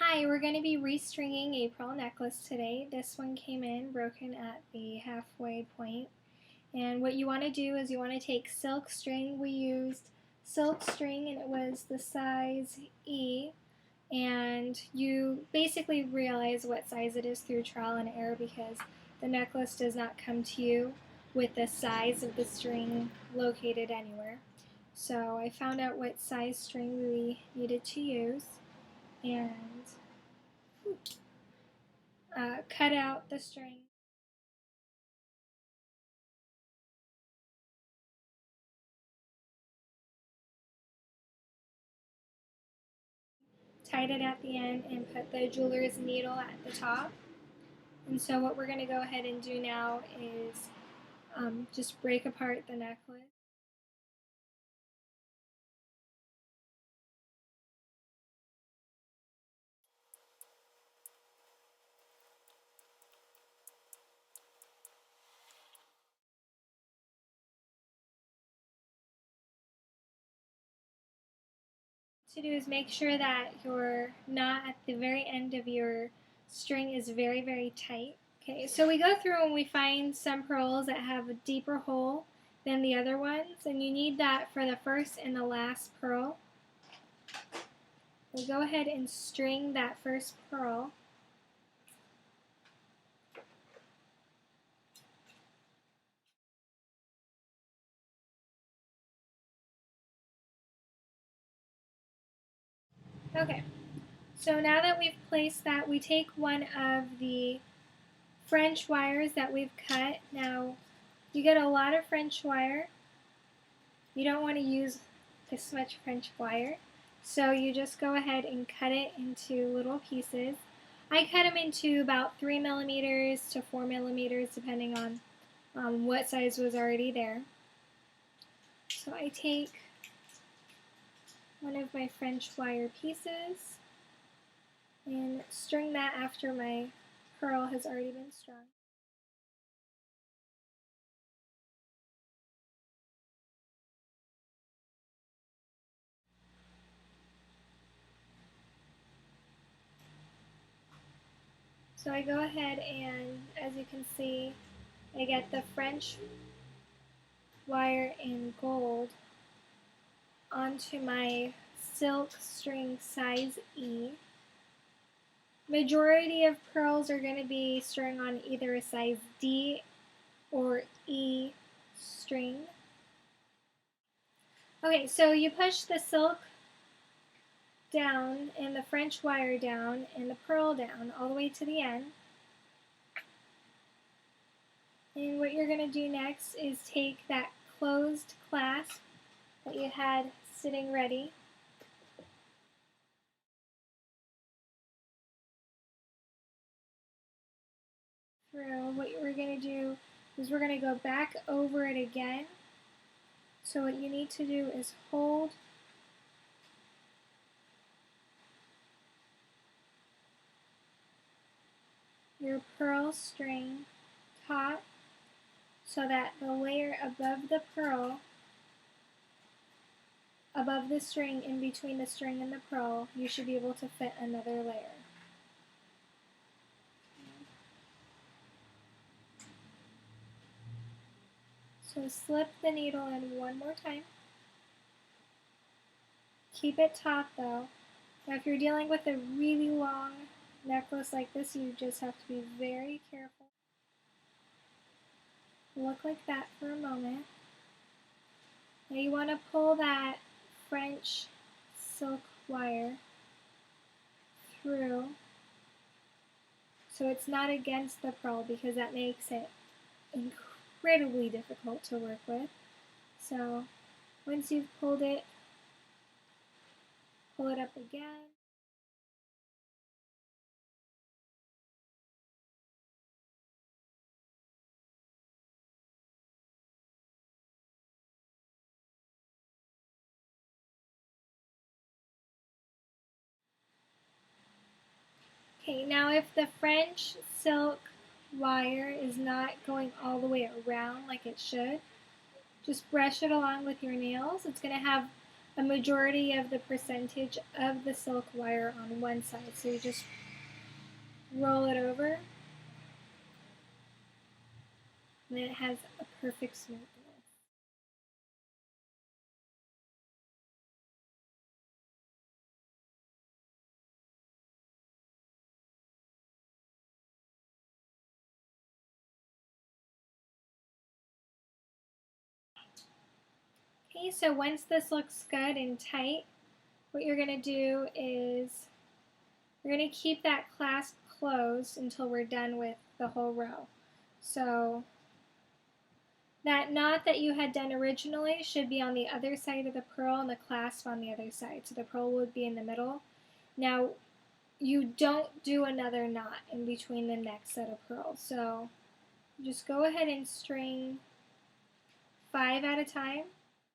Hi, we're going to be restringing a pearl necklace today. This one came in broken at the halfway point. And what you want to do is you want to take silk string. We used silk string and it was the size E. And you basically realize what size it is through trial and error because the necklace does not come to you with the size of the string located anywhere. So I found out what size string we needed to use and cut out the string. Tied it at the end and put the jeweler's needle at the top. And so what we're going to go ahead and do now is just break apart the necklace. To do is make sure that your knot at the very end of your string is very, very tight. Okay, so we go through and we find some pearls that have a deeper hole than the other ones, and you need that for the first and the last pearl. We go ahead and string that first pearl. Okay, so now that we've placed that, we take one of the French wires that we've cut. Now, you get a lot of French wire. You don't want to use this much French wire. So you just go ahead and cut it into little pieces. I cut them into about 3 millimeters to 4 millimeters depending on what size was already there. So I take one of my French wire pieces and string that after my pearl has already been strung. So I go ahead and, as you can see, I get the French wire in gold onto my silk string size E. Majority of pearls are going to be strung on either a size D or E string. Okay, so you push the silk down and the French wire down and the pearl down all the way to the end. And what you're going to do next is take that closed clasp that you had sitting ready. Through. What we're going to do is we're going to go back over it again. So what you need to do is hold your pearl string taut so that the layer above the pearl, above the string, in between the string and the pearl, you should be able to fit another layer. So slip the needle in one more time. Keep it taut though. Now if you're dealing with a really long necklace like this, you just have to be very careful. Look like that for a moment. Now you want to pull that French silk wire through so it's not against the pearl because that makes it incredibly difficult to work with. So once you've pulled it, pull it up again. Okay, now if the French silk wire is not going all the way around like it should, just brush it along with your nails. It's going to have a majority of the percentage of the silk wire on one side. So you just roll it over, and then it has a perfect smoothness. Okay, so once this looks good and tight, what you're going to do is you're going to keep that clasp closed until we're done with the whole row. So that knot that you had done originally should be on the other side of the pearl and the clasp on the other side. So the pearl would be in the middle. Now you don't do another knot in between the next set of pearls. So just go ahead and string 5 at a time.